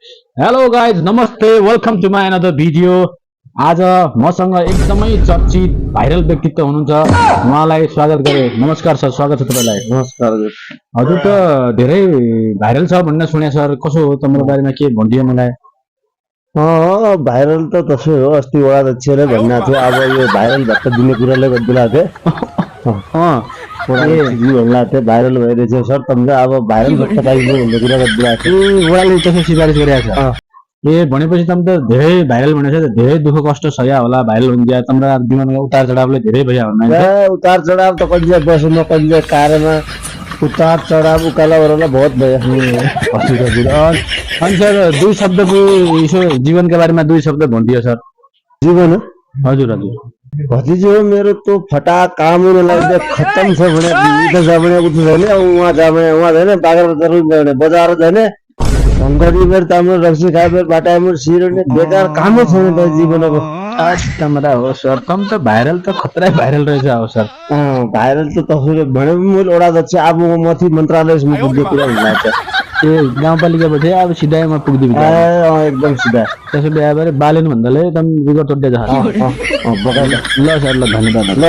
Hello guys नमस्ते welcome to my another video. आज मसँग एकदमै चर्चित भाइरल व्यक्तित्व हुनुहुन्छ, उहाँलाई स्वागत गरे। नमस्कार सर, स्वागत छ तपाईलाई। नमस्कार हजुर त धेरै भाइरल छ भन्ने सुने सर, कसो हो त मेरो बारेमा के भनिदियो मलाई। भाइरल त त्यसै हो, अस्ति वडा अध्यक्षले भन्एको थियो अब यो भाइरल भत्ता दिने कुराले गरिदिएको थिएँ। भन्ला थियो भाइरल भइरहेछ सर, तपाईँ अब भाइरल भत्ता पाइदिनु भन्ने कुरा गरिदिएको थियो। वडाले त्यसो सिफारिस गरेको छ। ए भनेपछि तम त धेरै भाइरल भनेछ, धेरै दुःख कष्ट सह्या होला भाइरल हुन्छ। तम्रो जीवनमा उतार चढावले धेरै भइया हुन्न। उतार चढाव त कहिले बसमा कहिले कार्यमा उतार चढाव उकाला ओह्राला बहुत भयो। अनि सर दुई शब्दको यसो जीवनका बारेमा दुई शब्द भनिदियो सर। जीवन हजुर हजुर भतिजी हो मेरो तो फटा काम हुन लाग्दा खत्तम छ भने उता जा भने उठ्नु छैन, उहाँ जा भने उहाँ छैन, बागर बजार बजार छैन, ढङ्गरी बेर ताम्रो रक्सी खाए बेर बाटा मुर सिरने बेकार कामै छैन त जीवनको। तमरा हो सर, तम त भाइरल त खतरा भाइरल रहेछ हो सर। भाइरल त तपाईँले भने मैले ओडा जच्छ अब मथि मन्त्रालयसम्म पुग्ने कुरा हुनुहुन्छ। ए गाउँपालिकाबाट अब सिधामा पुग्दै एकदम सिधा त्यसो बिहा भएर बालेन भन्दाले एकदम रिगत उठ्दै छ। ल सर, ल धन्यवाद। ल